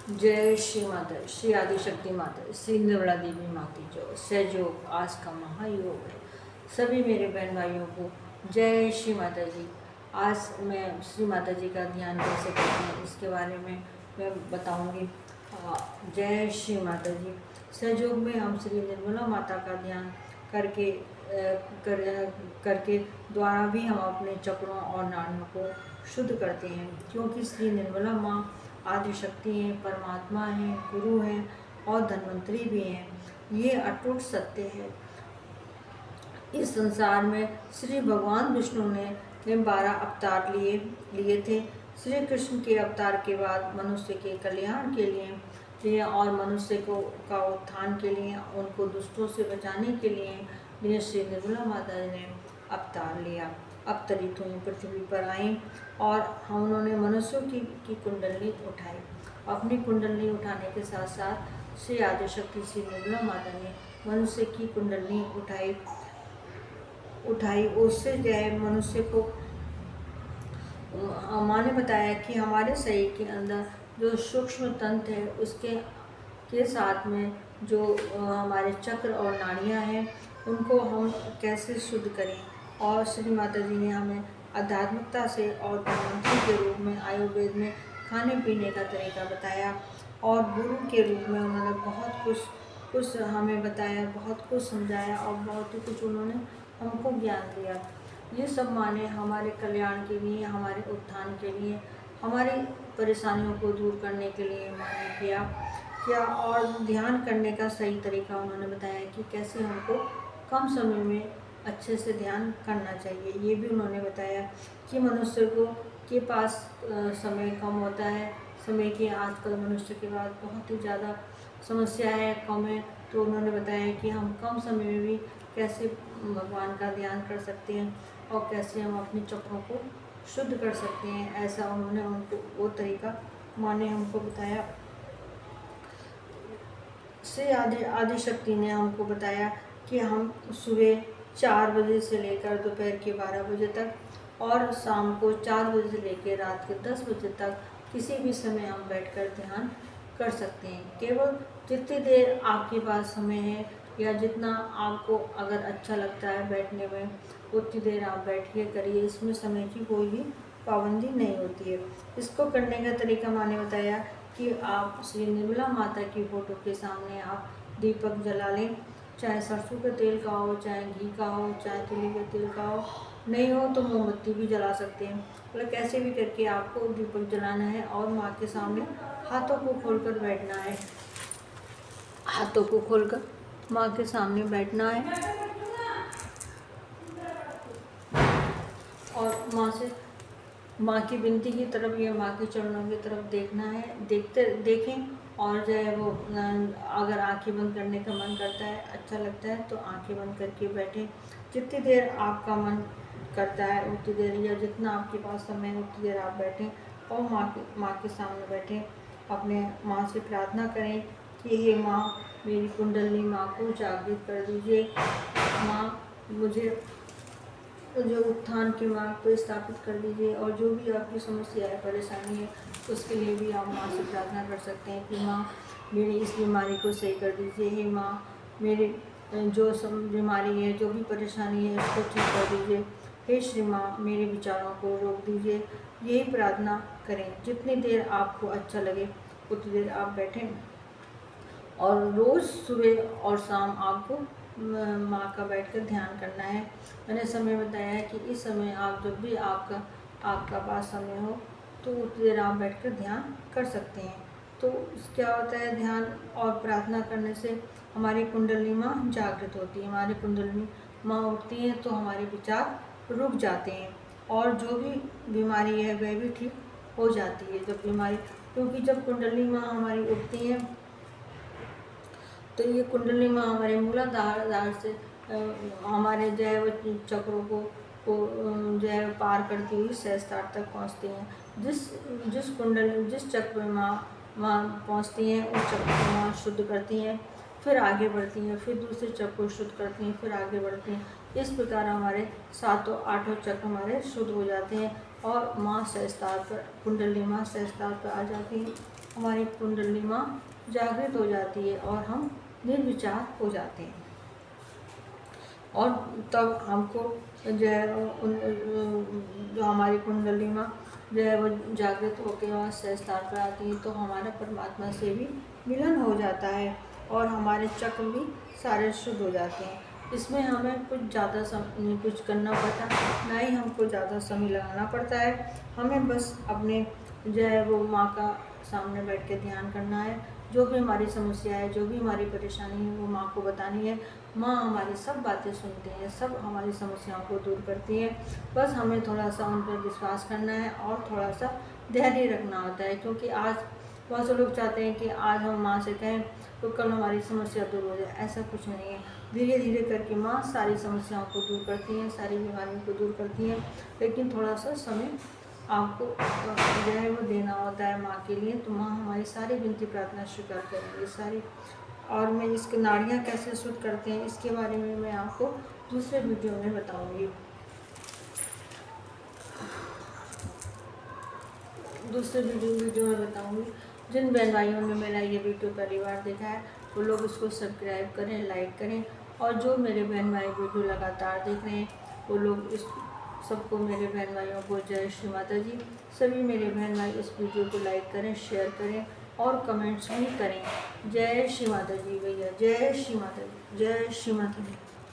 जय श्री माता, श्री आदिशक्ति माता, श्री निर्मला देवी माता जो सहयोग आज का महायोग है। सभी मेरे बहन भाइयों को जय श्री माता जी। आज मैं श्री माता जी का ध्यान कैसे करते हैं इसके बारे में मैं बताऊंगी। जय श्री माता जी। सहयोग में हम श्री निर्मला माता का ध्यान करके करके द्वारा भी हम अपने चक्रों और नाड़ियों को शुद्ध करते हैं, क्योंकि श्री निर्मला माँ आदि शक्ति हैं, परमात्मा हैं, गुरु हैं और धन्वंतरी भी हैं। ये अटूट सत्य है। इस संसार में श्री भगवान विष्णु ने 12 अवतार लिए थे। श्री कृष्ण के अवतार के बाद मनुष्य के कल्याण के लिए और मनुष्य को का उत्थान के लिए, उनको दुष्टों से बचाने के लिए श्री निर्मला माता ने अवतार लिया, अवतरित हुई, पृथ्वी पर आई और उन्होंने मनुष्यों की कुंडली उठाई। अपनी कुंडली उठाने के साथ साथ श्री आदिशक्ति श्री निर्मला माता ने मनुष्य की कुंडली उठाई। उससे जो है मनुष्य को माँ ने बताया कि हमारे शरीर के अंदर जो सूक्ष्म तंत्र है उसके साथ में जो हमारे चक्र और नाड़ियाँ हैं उनको हम कैसे शुद्ध करें। और श्री माता जी ने हमें आध्यात्मिकता से और धन्वंतरी के रूप में आयुर्वेद में खाने पीने का तरीका बताया और गुरु के रूप में उन्होंने बहुत कुछ हमें बताया, बहुत कुछ समझाया और बहुत ही कुछ उन्होंने हमको ज्ञान दिया। ये सब माने हमारे कल्याण के लिए, हमारे उत्थान के लिए, हमारी परेशानियों को दूर करने के लिए माने किया और ध्यान करने का सही तरीका उन्होंने बताया कि कैसे हमको कम समय में अच्छे से ध्यान करना चाहिए। ये भी उन्होंने बताया कि मनुष्य के पास समय कम होता है। समय की आजकल मनुष्य के पास बहुत ही ज़्यादा समस्या है, कम है, तो उन्होंने बताया कि हम कम समय में भी कैसे भगवान का ध्यान कर सकते हैं और कैसे हम अपने चक्रों को शुद्ध कर सकते हैं। ऐसा उन्होंने उनको वो तरीका माँ ने हमको बताया। श्री आदिशक्ति ने हमको बताया कि हम सुबह 4 बजे से लेकर दोपहर के 12 बजे तक और शाम को 4 बजे से लेकर रात के 10 बजे तक किसी भी समय हम बैठकर ध्यान कर सकते हैं। केवल जितनी देर आपके पास समय है या जितना आपको अगर अच्छा लगता है बैठने में उतनी देर आप बैठिए, करिए। इसमें समय की कोई भी पाबंदी नहीं होती है। इसको करने का तरीका मैंने बताया कि आप श्री निर्मला माता की फ़ोटो के सामने आप दीपक जला लें, चाहे सरसों के तेल का हो, चाहे घी का हो, चाहे तिल के तेल का हो, नहीं हो तो मोमबत्ती भी जला सकते हैं। मतलब कैसे भी करके आपको दीपक जलाना है और माँ के सामने हाथों को खोलकर बैठना है। हाथों को खोलकर माँ के सामने बैठना है और माँ की विनती की तरफ या माँ के चरणों की तरफ देखना है। देखें और जो है वो अगर आंखें बंद करने का मन करता है, अच्छा लगता है तो आंखें बंद करके बैठें। जितनी देर आपका मन करता है उतनी देर या जितना आपके पास समय है उतनी देर आप बैठें और माँ के सामने बैठें। अपने माँ से प्रार्थना करें कि हे माँ, मेरी कुंडली माँ को जागृत कर दीजिए। माँ, मुझे जो उत्थान के मार्ग पर स्थापित कर दीजिए और जो भी आपकी समस्या है, परेशानी है, उसके लिए भी आप माँ से प्रार्थना कर सकते हैं कि माँ, मेरी इस बीमारी को सही कर दीजिए। हे माँ, मेरे जो बीमारी है, जो भी परेशानी है, उसको ठीक कर दीजिए। हे श्री माँ, मेरे विचारों को रोक दीजिए। यही प्रार्थना करें। जितनी देर आपको अच्छा लगे उतनी देर आप बैठें और रोज़ सुबह और शाम आपको माँ का बैठकर ध्यान करना है। मैंने समय बताया है कि इस समय आप जब भी आपका पास समय हो तो उतनी देर आप बैठकर ध्यान कर सकते हैं। तो क्या होता है, ध्यान और प्रार्थना करने से हमारी कुंडली माँ जागृत होती है, हमारी कुंडली माँ उठती है तो हमारे विचार रुक जाते हैं और जो भी बीमारी है वह भी ठीक हो जाती है। जब बीमारी, क्योंकि जब कुंडली माँ हमारी उठती है तो ये कुंडली माँ हमारे मूलाधार से हमारे जो है वो चक्रों को जो है पार करती हुई सहस्त्रार तक पहुँचती हैं। जिस चक्र में माँ पहुँचती हैं उस चक्र को माँ शुद्ध करती हैं, फिर आगे बढ़ती हैं, फिर दूसरे चक्र को शुद्ध करती हैं, फिर आगे बढ़ती हैं। इस प्रकार हमारे 7-8 चक्र हमारे शुद्ध हो जाते हैं और माँ सहस्त्रार पर, कुंडली माँ सहस्त्रार पर आ जाती हैं हमारी कुंडली माँ जागृत हो जाती है और हम निर्विचार हो जाते हैं। और तब हमको जो है जो हमारी कुंडली माँ जो है वो जागृत होकर वहाँ से स्थान पर आती है, तो हमारा परमात्मा से भी मिलन हो जाता है और हमारे चक्र भी सारे शुद्ध हो जाते हैं। इसमें हमें कुछ ज़्यादा नहीं कुछ करना पड़ता, ना ही हमको ज़्यादा समय लगाना पड़ता है। हमें बस अपने जो है वो माँ का सामने बैठ के ध्यान करना है। जो भी हमारी समस्या है, जो भी हमारी परेशानी है, वो माँ को बतानी है। माँ हमारी सब बातें सुनती हैं, सब हमारी समस्याओं को दूर करती है। बस हमें थोड़ा सा उन पर विश्वास करना है और थोड़ा सा धैर्य रखना होता है, क्योंकि आज बहुत से लोग चाहते हैं कि आज हम माँ से कहें तो कल हमारी समस्या दूर हो जाए। ऐसा कुछ नहीं है। धीरे धीरे करके माँ सारी समस्याओं को दूर करती हैं, सारी बीमारियों को दूर करती हैं, लेकिन थोड़ा सा समय आपको जो है वो देना होता है माँ के लिए। तो माँ हमारी सारी विनती प्रार्थना स्वीकार करेंगी सारी। और मैं इसकी नाड़ियाँ कैसे शुद्ध करते हैं इसके बारे में मैं आपको दूसरे वीडियो में बताऊंगी। दूसरे वीडियो में बताऊंगी। जिन बहन भाइयों ने मेरा ये वीडियो पहली बार देखा है वो लोग इसको सब्सक्राइब करें, लाइक करें, और जो मेरे बहन भाई वीडियो लगातार देख रहे हैं वो लोग इस सबको, मेरे बहन भाइयों को जय श्री माता जी। सभी मेरे बहन भाई इस वीडियो को लाइक करें, शेयर करें और कमेंट्स भी करें। जय श्री माता जी भैया, जय श्री माता जी, जय श्री माता जी।